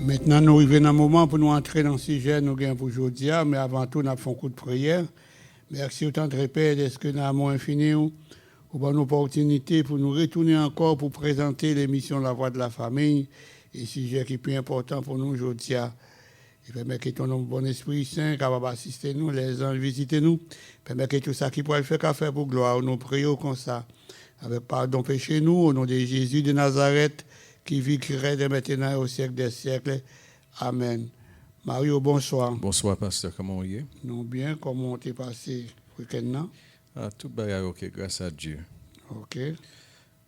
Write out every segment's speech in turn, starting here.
Maintenant, nous arrivons dans un moment pour nous entrer dans le sujet nous gagnons pour aujourd'hui, mais avant tout, nous avons fait un coup de prière. Merci autant de répète, est-ce que nous avons infini pour une opportunité pour nous retourner encore pour présenter l'émission La Voix de la Famille, et sujet qui est plus important pour nous aujourd'hui. Il permet que ton nom, bon Esprit Saint, capable d'assister nous, les anges visiter nous, permet que tout ça qui pourrait le faire qu'à faire pour gloire, nous prions comme ça, avec pardon péché nous, au nom de Jésus de Nazareth, qui vit, qui règne maintenant au siècle des siècles. Amen. Mario, bonsoir. Bonsoir, pasteur. Comment vous êtes? Nous bien, comment t'es passé le week-end? Tout va ok, grâce à Dieu. Ok.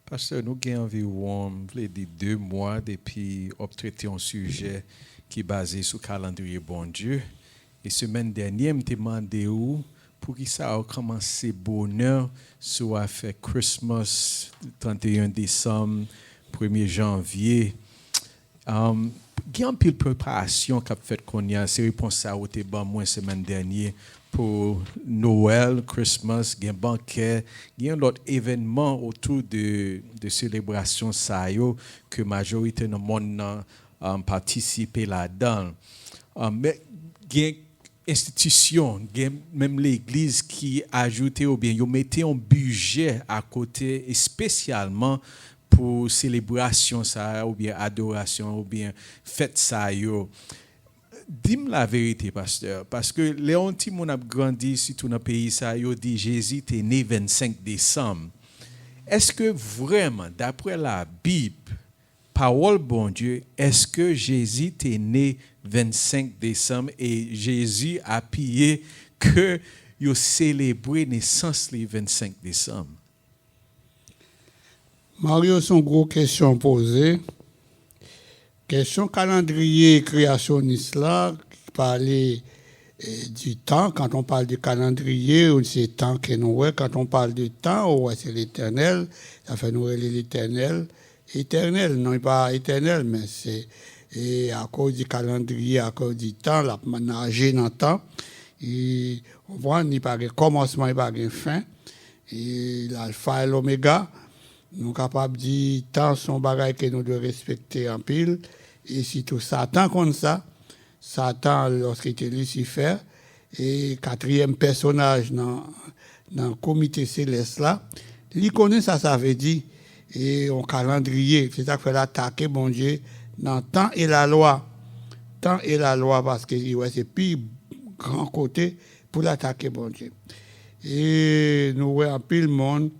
Pasteur, nous avons environ 2 mois depuis traiter un sujet qui est basé sur le calendrier bon Dieu. Et semaine dernière, je me demandé pour qui ça a commencé bonheur soit fait Christmas 31 décembre 1er janvier. Il y a une pile préparation qu'a fait qu'on y a, c'est réponse à été bon moi semaine dernière pour Noël, Christmas, il y a un banquet, il y a un autre événement autour de célébration ça yo que majorité dans le monde participer là-dedans. Mais il y a institution, même l'église qui ajouté ou bien ils mettaient un budget à côté et spécialement pour célébration ça ou bien adoration ou bien fête ça yo. Dis-moi la vérité pasteur parce que Léon Timon a grandi surtout dans le pays ça yo dit Jésus est né 25 décembre. Est-ce que vraiment d'après la Bible parole bon Dieu, est-ce que Jésus est né 25 décembre et Jésus a payé que yo célébrer naissance le 25 décembre? Mario, son gros question posée. Question calendrier créationniste là, qui parlait du temps. Quand on parle du calendrier, c'est le temps que nous voyons. Quand on parle du temps, c'est l'éternel. Ça fait nous l'éternel. Éternel, non pas éternel, mais c'est à cause du calendrier, à cause du temps, la nager dans le temps. Et on voit, il n'y a pas de commencement, il n'y a pas de fin. Et l'alpha et l'oméga. Nous sommes capables de dire tant son bagage que nous devons respecter en pile. Et si tout Satan comme ça, Satan, lorsqu'il était Lucifer, et quatrième personnage dans le comité céleste là, il connaît ça, ça veut dire, et un calendrier, c'est ça qu'il fait l'attaquer, bon Dieu, dans le temps et la loi. Temps et la loi, parce que c'est plus grand côté pour l'attaquer, bon Dieu. Et nous voyons en pile le monde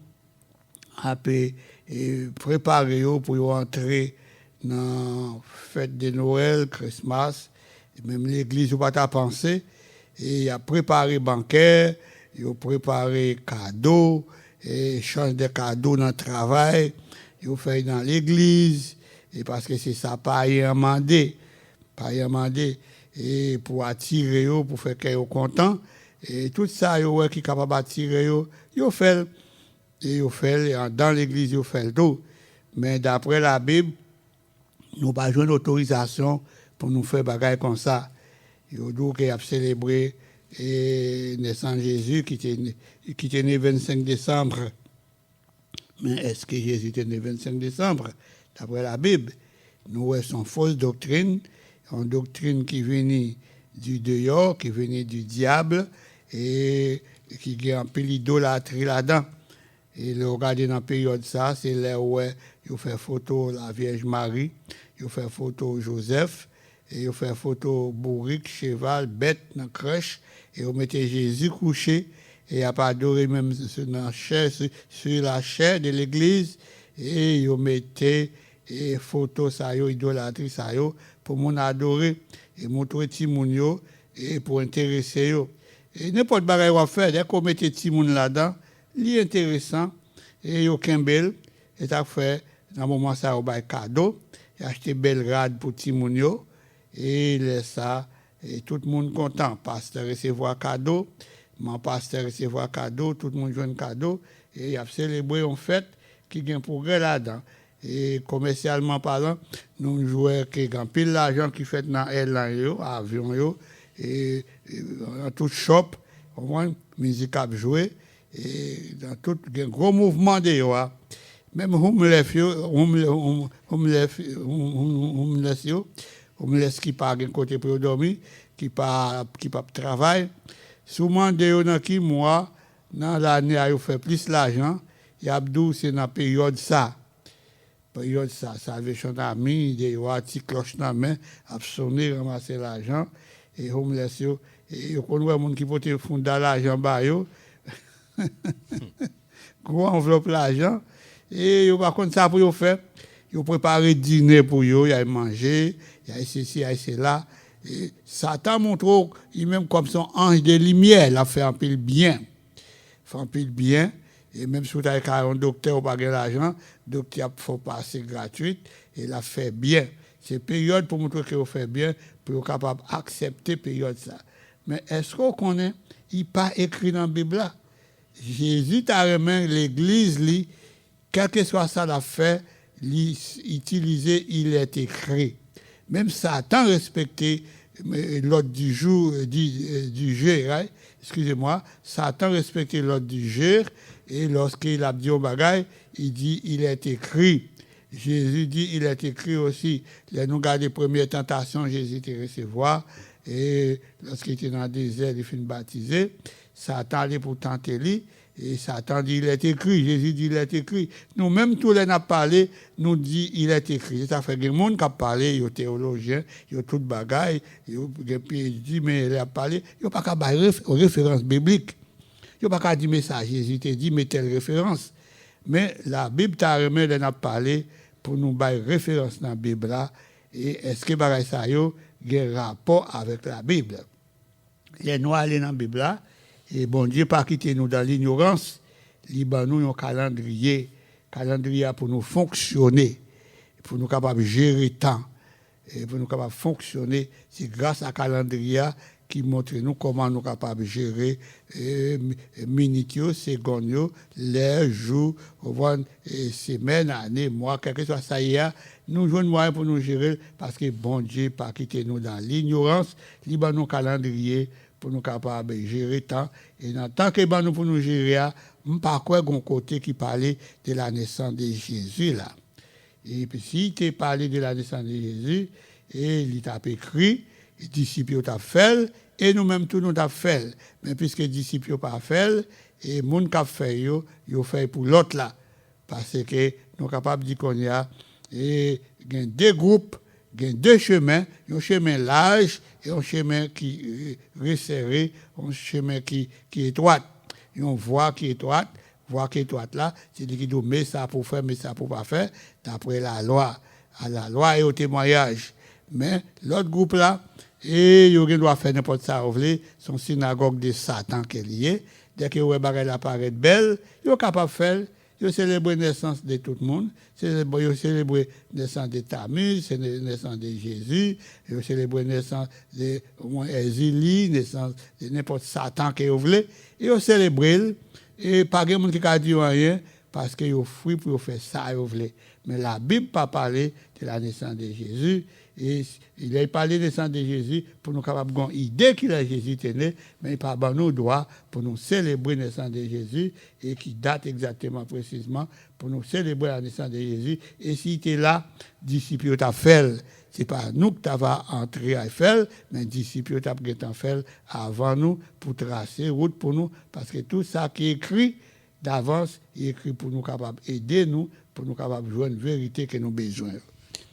après préparer pour entrer dans la fête de Noël, Christmas, et même l'église où pas ta pensée, et il a préparé banquet, il a préparé cadeaux, et change de cadeaux dans le travail, il a fait dans l'église, et parce que c'est ça, pas y amender, et pour attirer, pour faire qu'ils soient contents, et tout ça, qui est capable d'attirer, il fait. Et il fait, dans l'église, il fait le tout. Mais d'après la Bible, nous n'avons pas besoin d'autorisation pour nous faire des choses comme ça. Il dit qu'il a célébré la naissance de Jésus qui était né le 25 décembre. Mais est-ce que Jésus était né le 25 décembre? D'après la Bible, nous avons une fausse doctrine, une doctrine qui vient du dehors, qui vient du diable et qui a un peu l'idolâtrie là-dedans. Et le regarder dans la période ça, c'est là où il fait photo la Vierge Marie, il fait photo Joseph, et il fait photo bourrique, cheval, bête dans la crèche, et il mettait Jésus couché, et il a pas adoré même sur la chair de l'église, et il mettait photo ça yo, idolâtrie ça yo, pour mon adorer, et montrer Timoun yo, et pour intéresser yo. Et n'importe quoi qu'on fait, dès qu'on mettait Timoun là-dedans, c'est intéressant, et il y a aucun bel, et ça fait, dans le moment ça, il y a un cadeau, il a acheté belle rade pour Timounio, et il laisse ça, et tout le monde content. Pasteur recevoir cadeau, mon pasteur recevoir cadeau, tout le monde joue un cadeau, et il a célébré une fête qui a un progrès là-dedans. Et commercialement parlant, nous jouons qu'il y a pile d'argent qui fait dans l'airline, avion, et dans tout shop, on voit une musique à jouer. Et dans tout un gros mouvement de yo, même homeless on me laisse qui pas un côté pour dormir, qui pas travail. Souvent de dans qui mois dans l'année a fait plus l'argent, y a abdou c'est dans période ça. Période ça, salvation d'amis, des petits cloches dans main, a sonner ramasser l'argent et on me laisse yo et on voit monde qui porte fond dans l'argent ba yo. Gros enveloppe l'argent et yo par contre ça pour yo faire, yo préparer dîner pour yo, y a manger, y a ceci, y a cela. Et Satan montre il même comme son ange de lumière, l'a fait un peu bien. Fait un peu bien et même si vous avez un docteur ou pas l'argent, docteur faut passer gratuit et l'a fait bien. C'est période pour montrer que vous fait bien pour être capable d'accepter période ça. Mais est-ce qu'on connaît il pas écrit dans la Bible là? Jésus t'a remis l'église li quel que soit ça l'a fait, utiliser il est écrit. Même Satan respectait l'ordre du jour, du jeu, right? Excusez-moi, Satan respectait l'ordre du jeu, et lorsqu'il a dit au bagaille, il dit, il est écrit. Jésus dit, il est écrit aussi. Là, nous regardons les premières tentations, Jésus était recevoir, et lorsqu'il était dans le désert, il finit baptisé, Satan allait pour tenter lui, et Satan dit, il est écrit. Jésus dit, il est écrit. Nous-mêmes, tous les n'a parlé, nous dit, il est écrit. Ça fait que le monde qui a parlé, il y a théologiens, il y a tout bagaille, il y a PhD, mais il a parlé, il n'y a pas qu'à faire référence biblique. Il n'y a pas qu'à dire, mais ça, Jésus t'a dit, mais telle référence. Mais la Bible t'a remis, elle a parlé pour nous faire référence dans la Bible là. Et est-ce que bagaille ça a un rapport avec la Bible? Les noirs allaient dans la Bible là. Et bon Dieu pas quitter nous dans l'ignorance, il ba nous un calendrier pour nous fonctionner, pour nous capable gérer temps et pour nous capable fonctionner, c'est grâce à calendrier qui montre nous comment nous capable gérer minutes, secondes, les jours, semaines, années, mois, quelque chose ça y est, nous jouons moyen pour nous gérer parce que bon Dieu pas quitter nous dans l'ignorance, il ba nous calendrier pour nous capables de gérer le temps. Et en tant que nous pour nous gérer, je ne sais pas quoi côté qui parlait de la naissance de Jésus là. Et puis si tu parlé de la naissance de Jésus, et il t'a écrit, les disciples t'a fait, et nous-mêmes tous nous t'a fait. Mais puisque les disciples n'ont pas fait, et les gens qui ont fait, ils fait pour l'autre là. Parce que nous sommes capables de dire qu'on y a deux groupes, deux chemins, un chemin large et un chemin qui resserré, un chemin qui est étroit. Une voie qui est étroite là, c'est qui dit mais ça pour faire, mais ça pour pas faire, d'après la loi. À la loi et au témoignage. Mais l'autre groupe là, et il doit faire n'importe ça, son synagogue de Satan qui est lié. Dès que vous voyez la paraît belle, il est capable de faire. Ils célèbrent la naissance de tout le monde. Ils célèbrent la naissance de Tammuz, la naissance de Jésus. Ils célèbrent la naissance de Ézilie, la naissance de n'importe Satan que vous voulez. Ils célèbrent. Et pas de monde qui a dit rien parce qu'ils ont fui pour faire ça, vous voulez. Mais la Bible n'a pas parlé de la naissance de Jésus. Et il a parlé de la naissance de Jésus pour nous capables d'avoir une idée qu'il a Jésus est né, mais il n'a pas nous droit pour nous célébrer la naissance de Jésus et qui date exactement précisément pour nous célébrer la naissance de Jésus. Et si tu es là, disciple t'a fait. Ce n'est pas nous qui t'avons entré à faire, mais disciple t'a fait avant nous pour tracer route pour nous, parce que tout ça qui est écrit d'avance, il est écrit pour nous capables d'aider nous, pour nous capables de jouer une vérité que nous avons besoin.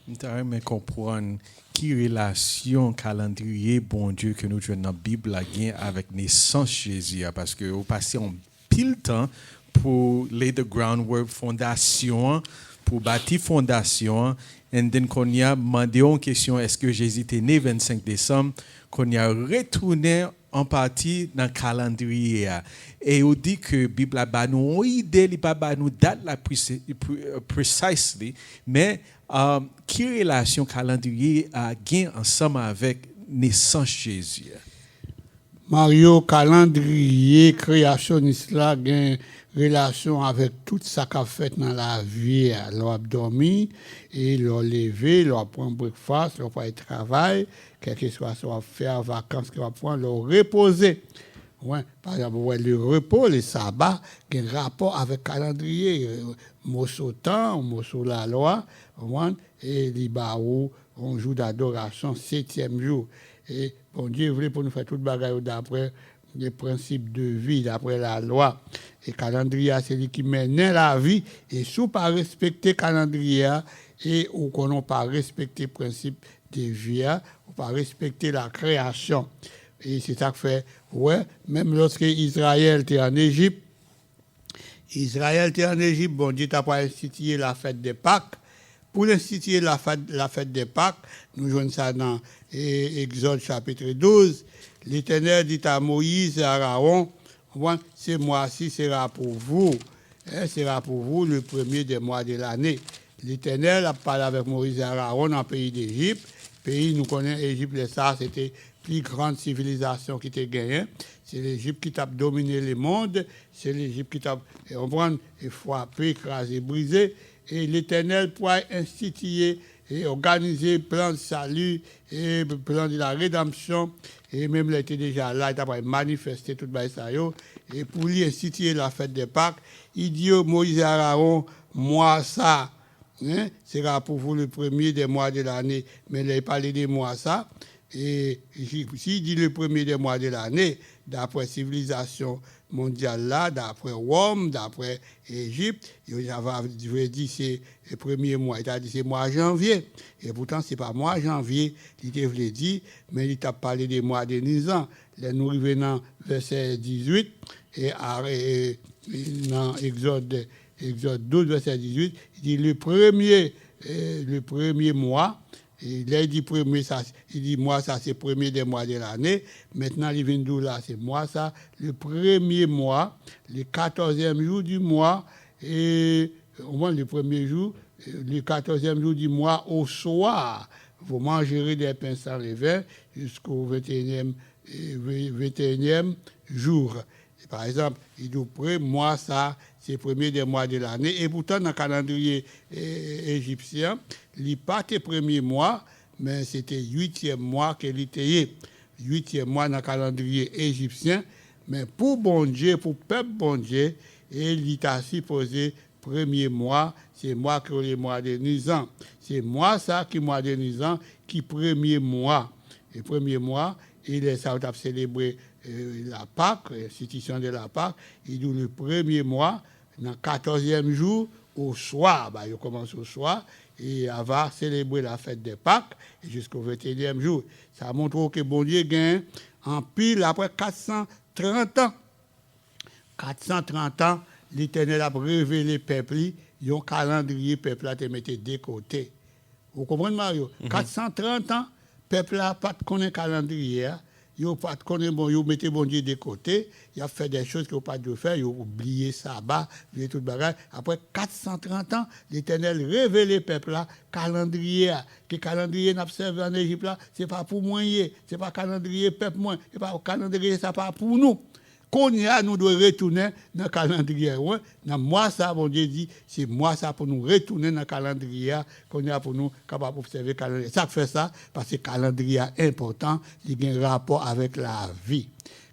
Nous avons comprendre qui relation calendrier bon Dieu que nous jouons dans la Bible avec naissance Jésus, parce que vous passez en pile temps pour lay the groundwork, fondation, pour bâtir fondation, et then qu'on y a demandé une question, est-ce que Jésus était né 25 décembre, qu'on y a retourné en partie dans le calendrier. Et on dit que la Bible a nous une idée, il n'a pas nous date la precisely, mais qui relation calendrier a gagné ensemble avec naissance Jésus? Mario, calendrier créationniste là, gagne relation avec tout ça qu'a fait dans la vie. L'on dormi et l'on levé, l'on prend breakfast, l'on fait travail, quel que soit soit faire vacances qu'on va prendre, l'on reposer. Ouais, par exemple, le repos, le sabbat, qui a un rapport avec le calendrier, mot sur temps, mot sur la loi, et les barreaux, un jour d'adoration, 7e jour. Et bon Dieu voulait pour nous faire toute bagaille d'après les principes de vie, d'après la loi. Et calendrier, c'est lui qui mène la vie. Et si on pas respecter calendrier, et ou qu'on n'a pas respecté le principe de vie, ou pas respecter la création. Et c'est ça que fait, ouais, même lorsque Israël était en Égypte, bon Dieu t'a pas institué la fête des Pâques. Pour instituer la fête des Pâques, nous jouons ça dans Exode chapitre 12. L'Éternel dit à Moïse et à Aaron, ce mois-ci sera pour vous. Sera pour vous le premier des mois de l'année. L'Éternel a parlé avec Moïse et Aaron en pays d'Égypte. Pays, nous connaissons l'Égypte, c'était la plus grande civilisation qui était gagnée. C'est l'Égypte qui t'a dominé le monde. C'est l'Égypte qui t'a frappé, écrasé, brisé. Et l'Éternel pourra instituer et organiser le plan de salut et le plan de la rédemption. Et même il était déjà là, il a manifesté tout ça. Et pour lui instituer la fête des Pâques, il dit au Moïse et Aaron, moi ça, sera pour vous le premier des mois de l'année. Mais il a parlé de moi ça. Et s'il dit le premier des mois de l'année, d'après la civilisation mondiale là, d'après Rome, d'après Égypte, il avait dit c'est le premier mois, il a dit c'est mois janvier. Et pourtant, ce n'est pas mois janvier, il te voulait dire, mais il t'a parlé des mois de Nisan. Là, nous revenons verset 18, et dans Exode 12, verset 18, il dit le premier mois. Il a dit premier, ça, il dit moi ça c'est le premier des mois de l'année. Maintenant il vient d'où là, c'est moi ça, le premier mois, le 14e jour du mois, et au moins le premier jour, le 14e jour du mois au soir, vous mangerez des pains sans levain jusqu'au 21e jour. Et par exemple, il dit moi ça, c'est le premier des mois de l'année. Et pourtant, dans le calendrier égyptien, il n'est pas le premier mois, mais c'était le 8e mois qu'il était. 8e mois dans le calendrier égyptien. Mais pour bon Dieu, pour le peuple bon Dieu, il est supposé premier mois, c'est moi qui ai le mois de Nisan. C'est moi ça qui mois de Nisan, qui premier mois. Le premier mois, il est ça a célébré la Pâque, l'institution de la Pâque. Il dit le premier mois, dans le 14e jour, au soir, il commence au soir, et il va célébrer la fête des Pâques jusqu'au 21e jour. Ça montre que bon Dieu gagne en pile après 430 ans. 430 ans, l'Éternel a révélé peuple, il y a un calendrier, peuple a te mis de côté. Vous comprenez, Mario? 430 ans, peuple n'a pas de connaître calendrier. Ils n'ont pas de connaître, ils mettez bon Dieu de côté, ils ont fait des choses qu'ils n'ont pas dû faire, ils ont oublié sabbat, oublié tout le bagage. Après 430 ans, l'Éternel révèle le peuple là, calendrier, que calendrier n'a servi en Égypte là, ce n'est pas pour moi, ce n'est pas calendrier peuple moi, ce n'est pas calendrier, ça pas pour nous. Qu'on y a, nous devons retourner dans le calendrier. Ouais. Dans moi, ça, bon Dieu dit, c'est moi, ça, pour nous retourner dans le calendrier, qu'on y a pour nous capables d'observer le calendrier. Ça fait ça, parce que le calendrier est important, il y a un rapport avec la vie.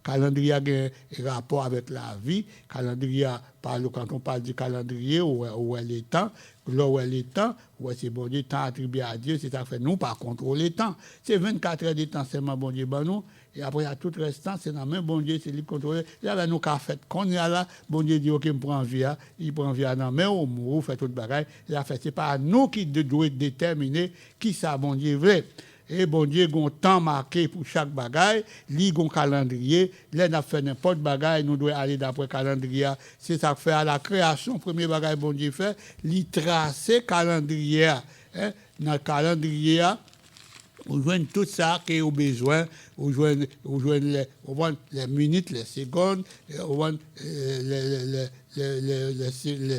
Le calendrier a un rapport avec la vie. Calendrier, quand on parle du calendrier, où est le temps, là où est le temps, où c'est bon Dieu, temps attribué à Dieu, c'est ça que fait nous, pas contrôler le temps. C'est 24 heures de temps seulement, bon Dieu, ben nous. Et après, à tout restant, c'est dans le même bon Dieu, c'est lui qui contrôle. Il y a nous qu'à fait. Quand il y a là, bon Dieu dit, OK, il prend vie, il prend vie dans la main, on mourut, fait tout le bagage. Il a fait, c'est pas à nous qui devons déterminer qui ça, bon Dieu, vrai. Et bon Dieu, il y a un temps marqué pour chaque bagaille, il y a un calendrier. Là, on a fait n'importe bagaille, nous devons aller d'après le calendrier. C'est ça que fait à la création, premier bagaille, bon Dieu fait, il tracer le calendrier. Dans le calendrier, on joue tout ça qui est au besoin, on joue les minutes, les secondes, on voit les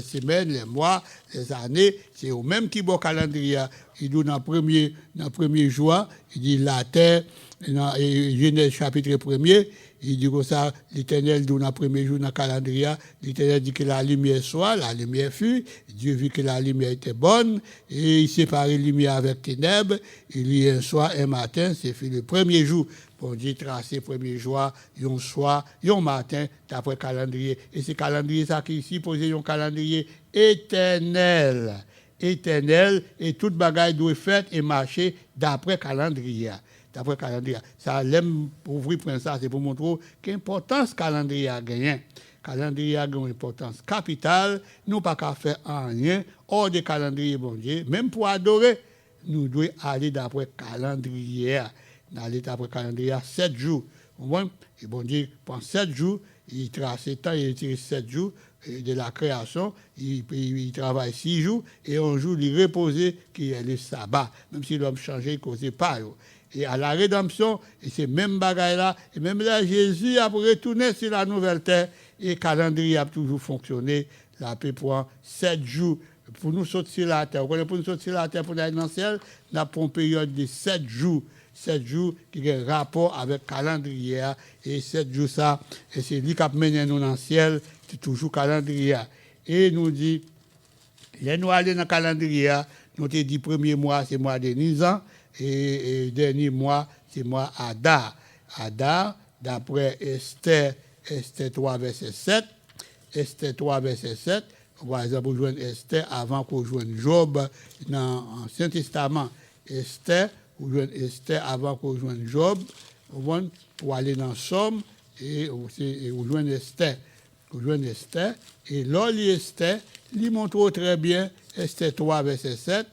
semaines, les mois, les années. C'est au même qui bon calendrier. Il dit dans le premier jour, il dit la terre, dans Genèse chapitre 1er, il dit comme ça, l'Éternel dit dans le premier jour dans le calendrier, l'Éternel dit que la lumière soit, la lumière fut, Dieu vit que la lumière était bonne, et il séparait la lumière avec ténèbres, il y a un soir, un matin, c'est fait le premier jour. Bon Dieu tracé le premier jour, un soir, un matin, d'après le calendrier. Et c'est calendrier ça qui est ici, posé un calendrier éternel. éternel et toute bagaille doit faire et marcher d'après calendrier. D'après calendrier. Ça l'aime pour ouvrir pour ça, c'est pour montrer qu'importance calendrier a gagné. Calendrier a une importance capitale, nous pas qu'à faire rien hors de calendrier bon Dieu, même pour adorer, nous devons aller d'après calendrier. Aller d'après calendrier 7 jours. Et bon Dieu prend 7 jours, il trace le temps, il utilise 7 jours de la création, il travaille 6 jours, et un jour il repose qui est le sabbat. Même si l'homme changeait, il ne causait pas. Et à la rédemption, et c'est même bagaille là, et même là, Jésus a retourné sur la nouvelle terre, et le calendrier a toujours fonctionné. La paix prend 7 jours pour nous sortir la terre. Pour nous sortir la terre, pour aller dans le ciel, nous avons une période de 7 jours. 7 jours qui ont un rapport avec le calendrier. Et 7 jours, ça, et c'est lui qui a mené nous dans le ciel, c'est toujours calendrier. Et nous dit, là, nous allons dans le calendrier, nous avons dit premier mois, c'est mois de Nisan, et dernier mois, c'est mois Adar. Adar, d'après Esther 3, verset 7. Esther 3, verset 7. Par exemple, vous joignez Esther avant qu'on joigne Job dans l'Ancien Testament. Esther, vous joignez Esther avant qu'on joigne Job, pour aller dans Somme, et vous joignez Esther. Vous joignez Esther, et là, Esther, il montre très bien, Esther 3, verset 7,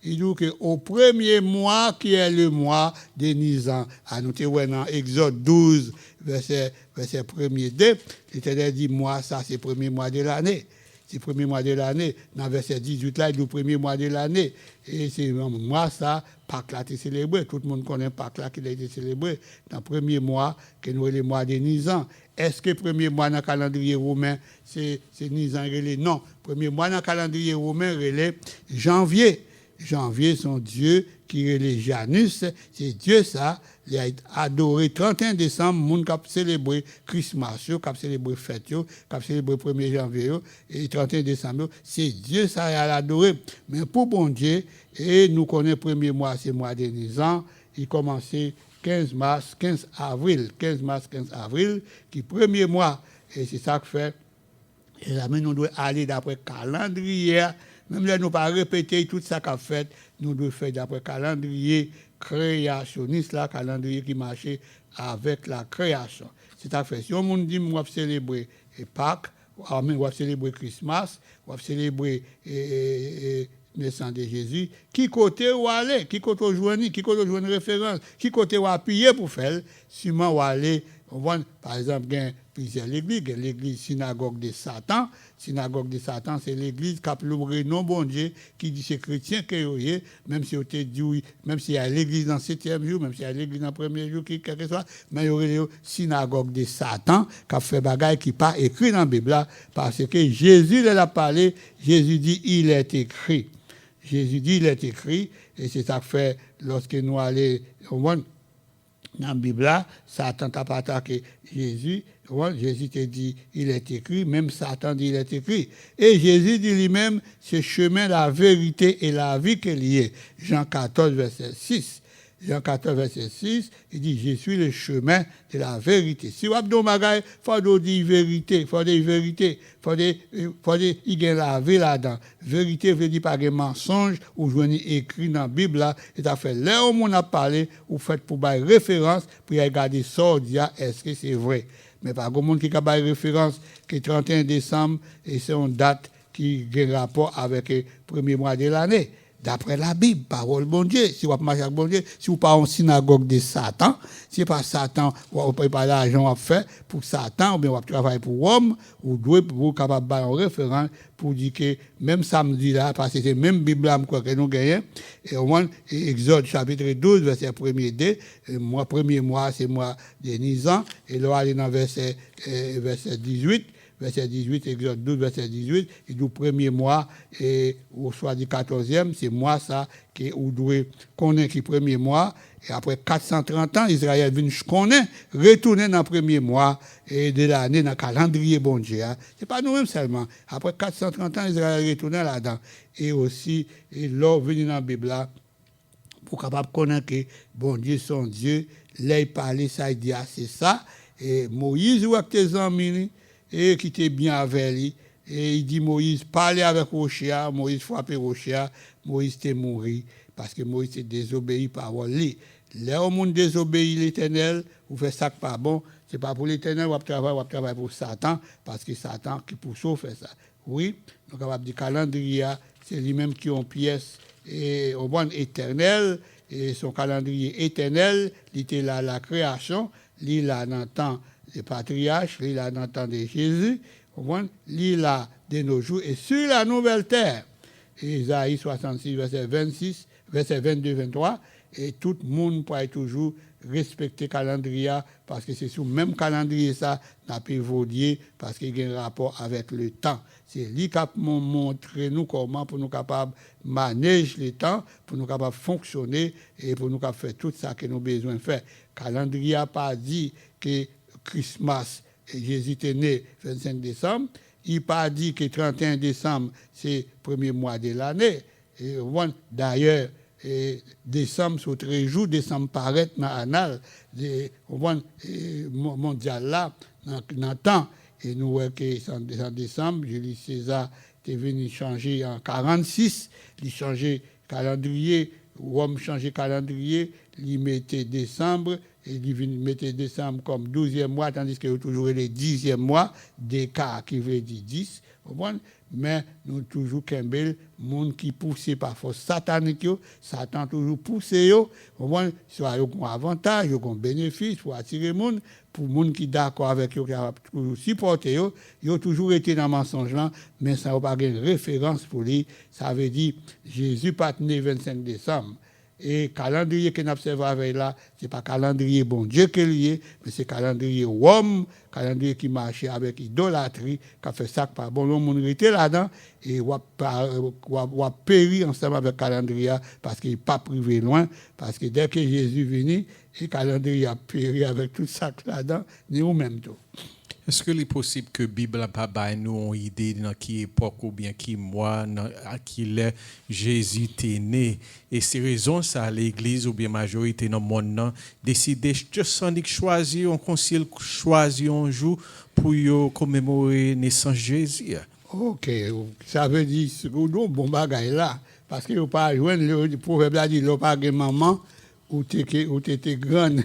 il dit qu'au premier mois, qui est le mois de Nisan, à nous dans Exode 12, verset 1er, l'Éternel dit, moi, ça, c'est le premier mois de l'année. C'est le premier mois de l'année. Dans verset 18, là, il dit le premier mois de l'année. Et c'est moi, ça, Pâques là, c'est célébré. Tout le monde connaît Pâques là qui a été célébré. Dans le premier mois, que nous le mois de Nisan. Est-ce que le premier mois dans le calendrier romain, c'est Nisan relais? Non. Le premier mois dans le calendrier romain, relais janvier. Janvier, son Dieu qui relais Janus. C'est Dieu, ça. Il a adoré 31 décembre, moun k'ap célébrer Christmas, k'ap célébrer fête, k'ap célébrer 1er janvier, et 31 décembre, c'est Dieu ça il a adoré. Mais pour bon Dieu, et nous connaissons le premier mois, c'est le mois de Nisan, il commençait 15 mars, 15 avril, qui premier mois, et c'est ça que fait, et là, nous devons aller d'après calendrier, même là, nous ne pas répéter tout ça qu'a fait, nous devons faire d'après calendrier créationniste, là, calendrier qui marchait avec la création. C'est à fait. Si on dit, on va célébrer Pâques, on va célébrer Christmas, on va célébrer naissance de Jésus, qui côté ou aller, qui côté joindre, qui côté joindre référence, qui côté ou appuyer pour faire, sûrement ou aller, on voit, par exemple, il y a plusieurs églises, l'église synagogue de Satan. Synagogue de Satan, c'est l'église qui a le nom bon Dieu, qui dit c'est chrétien que est, même si on te dit oui, même s'il y a l'église dans le 7e jour, même s'il y a l'église dans le 1er jour, quelque que soit, mais il y aurait la synagogue de Satan, qui a fait bagaille qui n'est pas écrit dans la Bible, parce que Jésus l'a parlé, Jésus dit il est écrit. Jésus dit il est écrit, et c'est ça que fait lorsque nous allons, dans la Bible, Satan n'a pas attaqué Jésus. Jésus te dit, il est écrit, même Satan dit, il est écrit. Et Jésus dit lui-même, c'est chemin, la vérité et la vie qu'il y est. Jean 14, verset 6. Jean 14, verset 6, il dit, je suis le chemin de la vérité. Si vous avez dit, il faut dire vérité, il faut dire vérité, il faut dire, il y a la vie là-dedans. Vérité veut dire pas de mensonge, ou je n'ai écrit dans la Bible là, et ça fait là où on a parlé, ou fait pour faire référence, pour regarder ça, dire, est-ce que c'est vrai? Mais pas de monde qui a fait référence, que 31 décembre, et c'est une date qui a un rapport avec le premier mois de l'année. D'après la Bible, parole bon Dieu, si vous marchez avec bon Dieu, si vous pas en synagogue de Satan, si pas Satan, vous n'avez pas l'argent à faire pour Satan, ou bien vous travaillez pour Rome, vous devez vous capable de faire un référent pour dire que même samedi là, parce que c'est même Bible que nous gagnons, et au moins, Exode chapitre 12, verset 1er, mois, premier mois, c'est mois de Nisan, et là, aller dans verset 18, verset 18, Exode 12, verset 18, il dit le premier mois, et au soir du 14e, c'est moi ça, qui vous devez connaître le premier mois, et après 430 ans, Israël vient connaître, retourner dans le premier mois, et de l'année, dans le calendrier bon Dieu. Ce n'est pas nous-mêmes seulement. Après 430 ans, Israël retourne là-dedans. Et aussi, et là, venir dans la Bible là, pour capable connaître que bon Dieu, son Dieu, là, il parlait ça, il dit, ah, c'est ça, et Moïse ou avec tes amis, et qui était bien avec lui, et il dit Moïse, parlez avec Rocher, Moïse frappait Rocher, Moïse était mort, parce que Moïse était désobéi par parole. Là où monde désobéit l'Éternel, ou fait ça pas bon, c'est pas pour l'Éternel, ou travaille pour Satan, parce que Satan qui pour ça fait ça. Oui, donc on va dire calendrier, c'est lui-même qui ont pièce et au bon éternel, et son calendrier éternel, il était là la création, il là dans le temps des patriarches, il là dans le temps de Jésus, au bon, il là de nos jours, et sur la nouvelle terre. Et Isaïe 66, verset 26, verset 22-23, et tout le monde pourrait toujours respecter le calendrier parce que c'est sous le même calendrier ça n'a pas évolué parce qu'il y a un rapport avec le temps. C'est lui qui montre nous comment pour nous capables de manager le temps, pour nous capables de fonctionner et pour nous capables de faire tout ça que nous avons besoin de faire. Le calendrier n'a pas dit que Christmas, Jésus est né le 25 décembre. Il n'a pas dit que 31 décembre, c'est le premier mois de l'année. D'ailleurs, décembre, sur 13 jours, décembre paraît dans l'annale mondial là, dans le temps. Et nous voyons que en décembre, Jules César est venu changer en 1946, il changeait calendrier, Rome changeait calendrier, il mettait décembre, et il mettait décembre comme 12e mois, tandis qu'il y a toujours les 10e mois, des cas qui veut dire 10. Mais nous toujours Kembel, monde qui poussé par force satanique, Satan toujours poussé, soit ils ont un avantage, ils ont un bénéfice pour attirer les gens, pour les gens qui sont d'accord avec eux, qui ont supporté eux, ils ont toujours été dans le mensonge là, mais ça n'a pas de référence pour lui. Ça veut dire Jésus pas né le 25 décembre. Et le calendrier qu'on observe avec là, ce n'est pas le calendrier bon Dieu qui est lié, mais c'est le calendrier homme, calendrier qui marchait avec idolâtrie, qui a fait ça pas bon. Le monde était là-dedans et on a péri ensemble avec le calendrier parce qu'il n'est pas privé loin, parce que dès que Jésus est venu, le calendrier a péri avec tout ça là-dedans, nous-mêmes tout. Est-ce qu'il est possible que la Bible n'a pas nous une idée dans quelle époque ou bien qui mois, à qui Jésus est né? Et c'est raison ça, l'Église ou bien la majorité dans le monde décider juste de choisir un concile, choisir un jour pour commémorer la naissance de Jésus. Ok, ça veut dire que nous bon bagage là, parce que vous pas joindre le proverbe là dit l'on pas maman ou t'étais grande.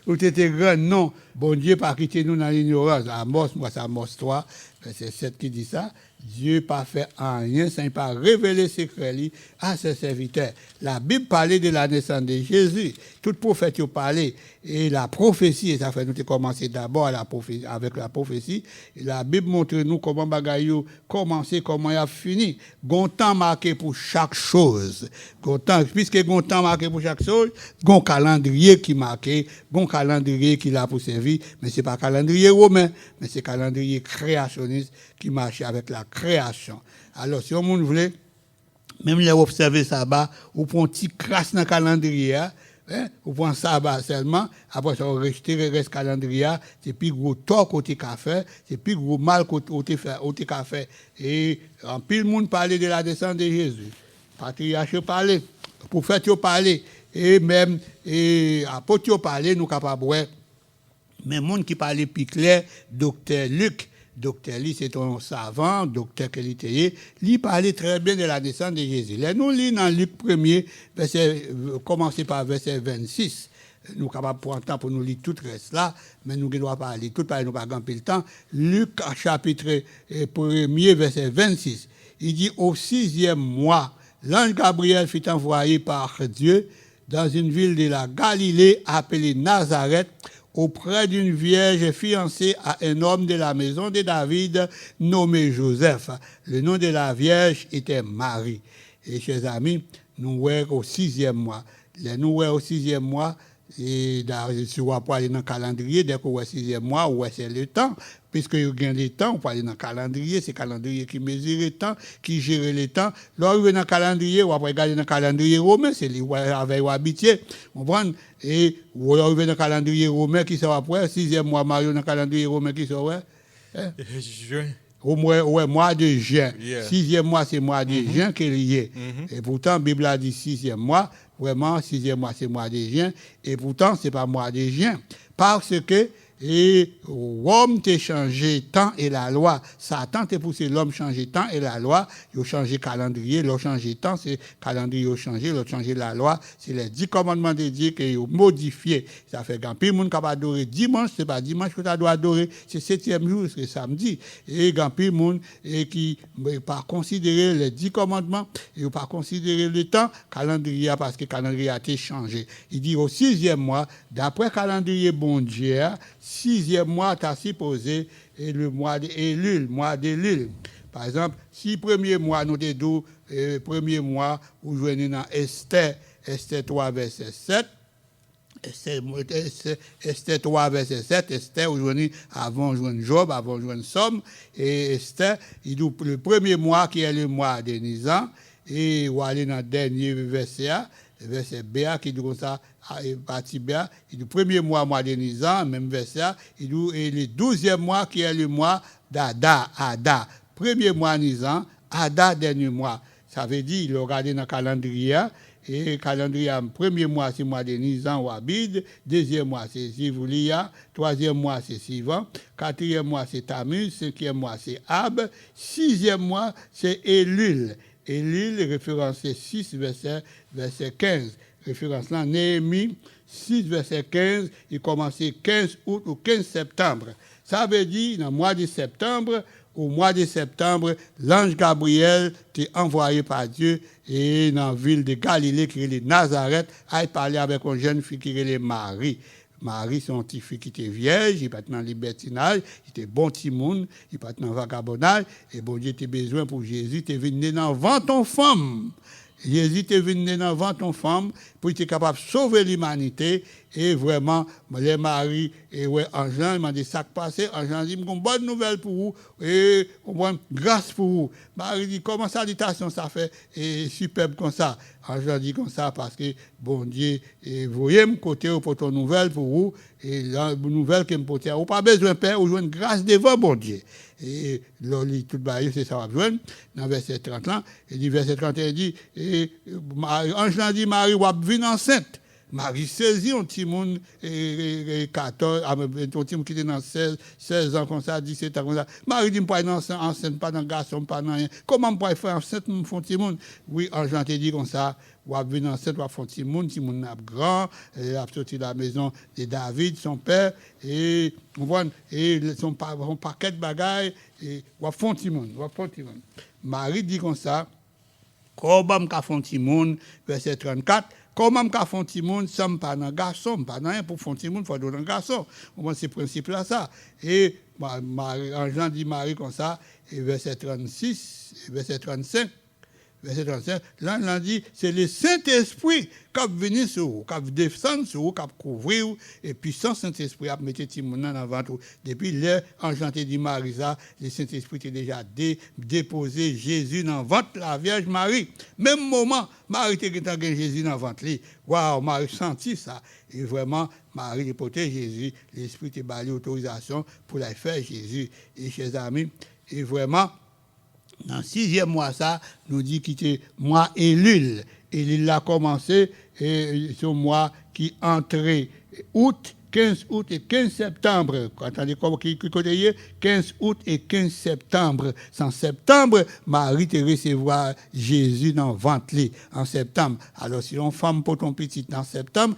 Ou t'étais grand, non. Bon Dieu pas quitté nous dans l'ignorance. Amos, moi, c'est Amos 3, verset 7 qui dit ça. Dieu pas fait rien sans pas révéler secret à ses serviteurs. La Bible parlait de la naissance de Jésus. Tout prophète parlait. Et la prophétie, et ça fait nous commencer d'abord avec la prophétie. Et la Bible montre nous comment bagaille commencer, comment il a fini. Gon temps marqué pour chaque chose. Puisque gon temps marqué pour chaque chose, gon calendrier qui marqué, gon calendrier qui l'a pour servir, mais c'est pas calendrier romain, mais c'est calendrier créationniste qui marche avec la création. Alors, si on voulait, même les observer sabbat, ou prend un petit crasse dans le calendrier, ou prend sabbat seulement, après ça, on reste calendrier, c'est plus gros tort côté café, c'est plus gros mal côté café. Et en pile monde parlait de la descente de Jésus. Patriarche parlait, prophète parlait, et même apôtre parlait, nous capables de. Mais monde qui parlait plus clair, docteur Luc, docteur Lee, c'est un savant, docteur qualité, il parlait très bien de la naissance de Jésus. Là, nous lisons dans Luc 1er, commencer par verset 26. Nous sommes capables de prendre temps pour nous lire tout le reste là, mais nous ne devons pas lire tout, parce que nous n'avons pas gagné le temps. Luc, chapitre 1er, verset 26. Il dit, au 6e mois, l'ange Gabriel fut envoyé par Dieu dans une ville de la Galilée appelée Nazareth, auprès d'une vierge fiancée à un homme de la maison de David nommé Joseph. Le nom de la vierge était Marie. Et chers amis, nous voyons au 6e mois. Nous voyons au 6e mois, et si on peut aller dans le calendrier, dès qu'on voit 6e mois, c'est le temps. Puisque vous gagnez le temps, on peut aller dans le calendrier, c'est le calendrier qui mesure le temps, qui gère le temps. Lorsque vous dans le calendrier, on va regarder dans le calendrier romain, c'est lui avec habitué. On prend, et vous arrivez dans le calendrier romain qui sort après, 6e mois, Mario dans le calendrier romain qui sort après. Juin. Au mois de juin. Yeah. 6e mois, c'est mois de juin qui est lié. Et pourtant, la Bible a dit 6e mois. Vraiment, 6e mois, c'est mois de juin. Et pourtant, ce n'est pas mois de juin. Parce que et l'homme t'a changé temps et la loi. Satan t'a poussé l'homme changer temps et la loi. Il a changé calendrier, il a changé temps, c'est calendrier, il a changé, il a changé la loi. C'est les 10 commandements de Dieu qu'il a modifié. Ça fait qu'un peu de monde qui a adoré dimanche, c'est pas dimanche que tu dois adorer, c'est 7e jour, c'est samedi. Et un peu de monde qui n'a pas considéré les 10 commandements, il n'a pas considéré le temps, calendrier, parce que le calendrier a été changé. Il dit au 6e mois, d'après calendrier bon Dieu, 6e mois, tu as supposé et le mois d'Élul. Par exemple, si premier mois, nous avons dit, premier mois, vous venez dans Esther 3, verset 7. Esther 3, verset 7. Esther, aujourd'hui, avant de jouer Job, avant de jouer Somme. Et Esther, il dit le premier mois qui est le mois de Nisan. Et vous allez dans le dernier verset, verset B, qui dit comme ça, partie B, il dit le premier mois de Nisan, même verset, il dit et le 12e mois qui est le mois d'Ada, Ada. Premier mois Nisan, Ada, dernier mois. Ça veut dire, il a regardé dans le calendrier, et le calendrier, premier mois, c'est le mois de Nisan ou Abid, deuxième mois, c'est Zivoulia, troisième mois, c'est Sivan, quatrième mois, c'est Tammuz, cinquième mois, c'est Ab, sixième mois, c'est Élul. Élul, référence 6, verset 15. Référence là, Néhémie 6, verset 15, il commençait 15 août ou 15 septembre. Ça veut dire, dans le mois de septembre, au mois de septembre, l'ange Gabriel était envoyé par Dieu et dans la ville de Galilée, qui est Nazareth, a parlé avec une jeune fille qui est Marie. Marie, c'est une petite fille qui était vierge, il n'était pas dans le libertinage, il était bon petit monde, il n'était pas dans le vagabondage, et bon Dieu, tu as besoin pour Jésus, tu es venu dans le ventre ton femme. Jésus est venu dans le ventre ton femme pour être capable de sauver l'humanité. Et vraiment, les maris, et ouais, Ange, il m'a dit ça qui passé. Ange dit, une bonne nouvelle pour vous, et une bonne grâce pour vous. Marie dit, comment salutation ça fait, et superbe comme ça. Ange dit comme ça parce que, bon Dieu, et vous voyez, côté pour ton nouvelle pour vous, et la nouvelle que me porte, vous pas besoin de père, vous jouez une grâce devant bon Dieu. Et l'oli tout bail, c'est ça va besoin. Dans verset 30 là, il dit verset 31, il dit, et Ange dit, Marie, vous venir enceinte. Marie saisit un petit monde, 14, un petit monde qui était dans 16 ans comme ça, 17 ans comme ça. Marie dit, je ne peux pas enceinte, pas dans garçon, pas dans rien. Comment je peux faire enceinte, je fais un petit monde? Oui, Ange te dit comme ça, vous venir enceinte, vous faites un petit monde grand, il a sorti de la maison de David, son père, et son paquet de bagailles, et vous faites un petit monde, Marie dit comme ça, comment je fais un petit monde, verset 34, comment je fais un petit monde, ça ne pas dans garçon, pas dans rien, pour faire un petit monde, il faut donner un garçon. C'est le principe là, ça. Et Jean dit Marie comme ça, et verset 36, verset 35, là, on dit, c'est le Saint-Esprit qui venu sur vous, qui descend sur vous, qui couvrir vous, et puis sans Saint-Esprit, qui mettre Timon dans ventre. Depuis l'heure, enchanté dit Marie, ça, le Saint-Esprit était déjà déposé Jésus dans le ventre la Vierge Marie. Même moment, Marie était gagné Jésus dans le ventre. Waouh, Marie sentit ça. Et vraiment, Marie portait Jésus. L'Esprit était balé autorisation pour la faire Jésus. Et chers amis, et vraiment, dans le 6e mois, ça, nous dit qu'il était mois Élul. Élul a commencé, et ce mois qui entrait août, 15 août et 15 septembre. Attendez, qui côté 15 août et 15 septembre. En septembre, Marie te recevoir Jésus dans le ventre en septembre. Alors, si on femme pour ton petit en septembre,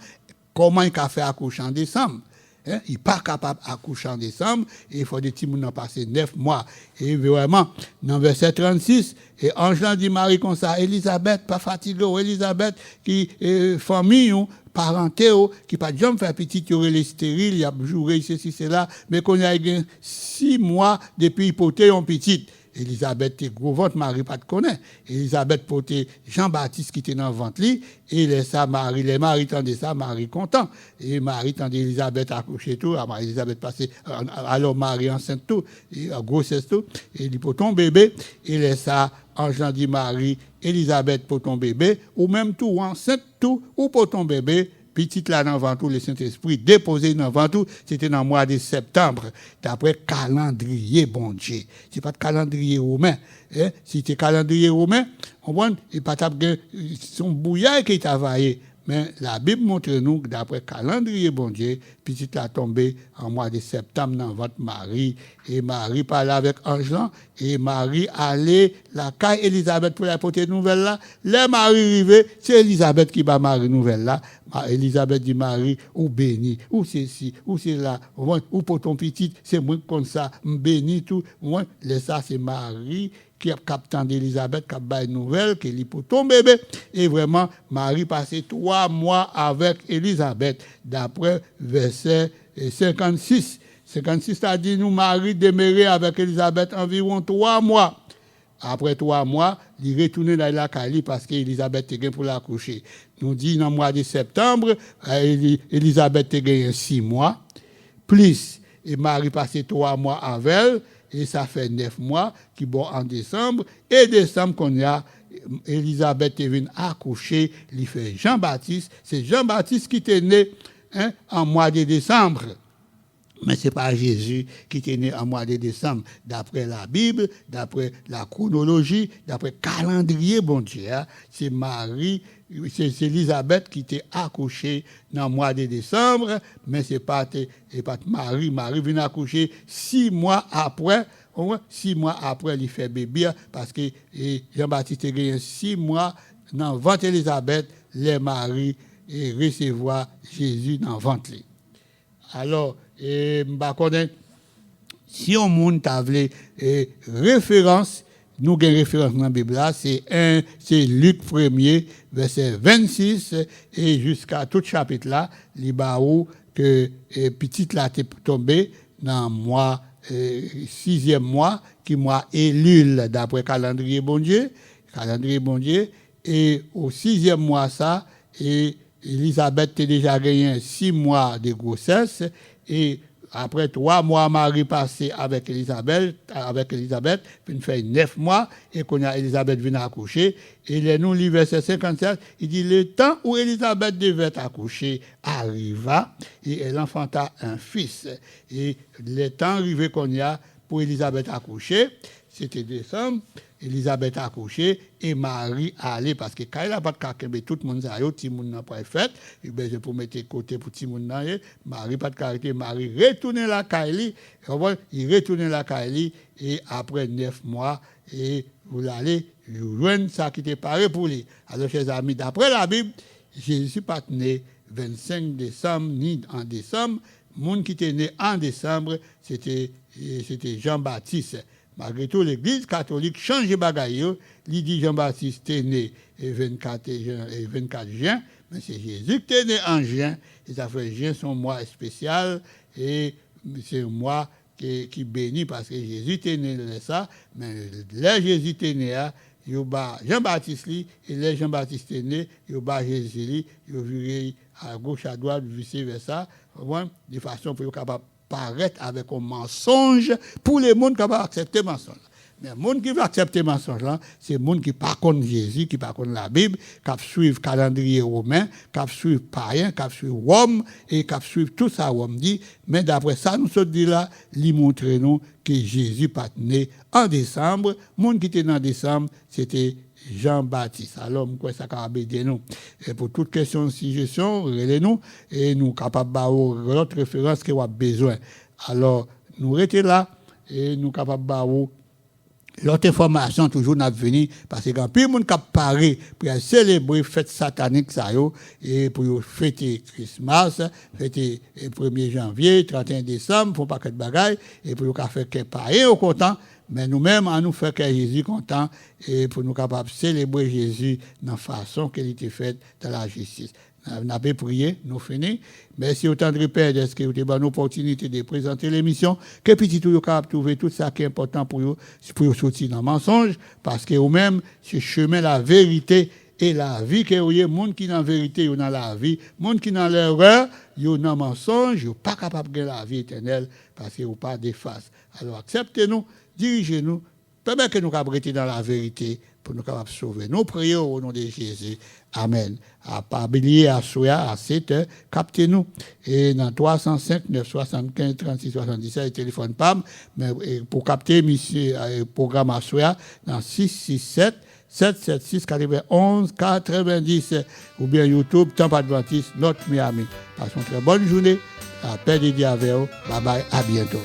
comment il a fait accoucher en décembre? Il n'est pas capable d'accoucher en décembre, et il faut des petits gens passer 9 mois. Et vraiment, dans verset 36, et Ange dit Marie comme ça, Elisabeth, pas fatiguée, Elisabeth, qui est famille, parenté, qui pas jamais fait petit, qui aurait les stériles, il a joué ceci, cela, mais qu'on a eu 6 mois depuis qu'il portait un petit. Elisabeth était gros ventre, Marie pas de connaît. Elisabeth portait Jean-Baptiste qui était dans le ventre, et les Marie tendait ça, Marie content. Et Marie tendait Elisabeth accoucher tout, Elisabeth passait, alors Marie enceinte tout, et grossesse tout, et il pour ton bébé, et laisse ça, Ange dit Marie, Elisabeth pour ton bébé, ou même tout, enceinte tout, ou pour ton bébé, petite là dans le ventre, le Saint-Esprit déposé dans le ventre, c'était dans le mois de septembre, d'après calendrier, bon Dieu. C'est pas de calendrier romain. Si c'est calendrier romain, on voit, il pas son bouillard qui est travaillé. Mais la Bible montre nous que d'après le calendrier, bon Dieu, petit a tombé en mois de septembre dans votre Marie. Et Marie parlait avec Ange, et Marie allait la caille Élisabeth pour la porter nouvelle là. Les Marie arrivée, c'est Élisabeth qui va Marie nouvelle là. Élisabeth dit Marie, ou béni, ou c'est ci, ou c'est là, ou pour ton petit, c'est moi comme ça, béni tout. Moi, ça c'est Marie qui a capté d'Élisabeth, qui a baillé une nouvelle, qui est pour ton bébé. Et vraiment, Marie passait 3 mois avec Élisabeth, d'après verset 56. 56 a dit, nous, Marie demeurait avec Élisabeth environ 3 mois. Après 3 mois, il retournait dans la Cali parce qu'Élisabeth était pour l'accoucher. Nous dit dans le mois de septembre, Élisabeth était 6 mois, plus, et Marie passait 3 mois avec elle, et ça fait 9 mois qui bon en décembre. Et décembre, qu'on y a, Élisabeth est venue accoucher, il fait Jean-Baptiste. C'est Jean-Baptiste qui était né en mois de décembre. Mais ce n'est pas Jésus qui était né en mois de décembre. D'après la Bible, d'après la chronologie, d'après le calendrier, bon Dieu, c'est Marie, c'est Élisabeth qui était accouchée dans le mois de décembre, mais ce n'est pas Marie. Marie vient accoucher 6 mois après. 6 mois après, il fait bébé, parce que Jean-Baptiste a gagné 6 mois dans le ventre d'Élisabeth, les Marie et recevoir Jésus dans le ventre. Alors, si on monte à référence, nous avons une référence dans la Bible, c'est Luc 1er, verset 26, et jusqu'à tout chapitre là, il y a que petite là est tombé dans le mois, 6e mois, qui mois Élul, d'après le calendrier bon Dieu, et au 6e mois ça, et Élisabeth a déjà gagné 6 mois de grossesse, et après 3 mois, Marie passé avec Élisabeth, puis fait 9 mois, et quand Élisabeth vient accoucher, et les nous, le verset 57, il dit, le temps où Élisabeth devait accoucher arriva, et elle enfanta un fils. Et le temps arrivé qu'on y a pour Élisabeth accoucher, c'était décembre, Élisabeth a accouché et Marie allait parce que quand elle n'a pas de caractère, tout le monde a dit, tout le monde n'a pas fait, et bien je peux mettre côté pour tout le monde, Marie pas de caractère, Marie retourne la Kaili, il retourne la Kaili et après 9 mois, et vous allez joindre ça qui était paré pour lui. Alors, chers amis, d'après la Bible, Jésus n'est pas né 25 décembre ni en décembre. Le monde qui était né en décembre, c'était Jean-Baptiste. Malgré tout, l'Église catholique change de bagaille. Il dit Jean-Baptiste est né le 24 juin, mais c'est Jésus qui est né en juin. Et ça fait juin son mois spécial et c'est un mois qui bénit parce que Jésus est né de ça. Mais là, Jésus est né, il y a Jean-Baptiste et là, Jean-Baptiste est né, il y a Jésus, il y a viré à gauche, à droite, vice versa, de façon pour être capable paraître avec un mensonge pour les gens qui vont accepter le mensonge. Mais les gens qui vont accepter le mensonge, c'est les gens qui ne parlent pas de Jésus, qui ne parlent pas de la Bible, qui suivent le calendrier romain, qui suivent païen, qui suivent Rome, et qui suivent tout ça, Rome dit. Mais d'après ça, nous sommes dit là, ils montrent nous que Jésus n'est pas né en décembre. Les gens qui étaient en décembre, c'était Jean-Baptiste. Alors, quoi ça va aider nous. Et pour toute question de suggestion, relez-nous et nous sommes capables d'avoir l'autre référence que vous avez besoin. Alors, nous restons là et nous sommes capables d'avoir l'autre information toujours n'a venu parce que quand plus le monde qui paré pour célébrer fête satanique ça et pour fêter Christmas, fêter 1er janvier, 31 décembre, font pas que de bagaille et pour faire que païen au content. Mais nous-mêmes, à nous faire que Jésus content et pour nous capables de célébrer Jésus dans la façon qu'il était faite dans la justice. Nous avons prié, nous finissons. Merci autant de Père, est-ce que vous avez une opportunité de présenter l'émission, que petit tout capable de trouver tout ça qui est important pour vous sortir dans le mensonge, parce que vous-même, c'est chemin, la vérité et la vie, que vous avez, monde qui dans la vérité, vous dans la vie, monde qui dans l'erreur, vous dans le mensonge, vous pas capable de gagner la vie éternelle, parce que vous pas de face. Alors acceptez-nous, dirigez-nous, permettez que nous capables rester dans la vérité pour nous capables sauver. Nous prions au nom de Jésus. Amen. À pas oublier à Soya à 7h, captez-nous. Et dans 305 975 36 77, le téléphone PAM, mais pour capter le programme à Soya, dans 667 776 91 90 ou bien YouTube, Temple Adventiste, Notre Miami. Passons une très bonne journée. La paix de Dieu avec vous. Bye bye, à bientôt.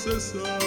C'est ça.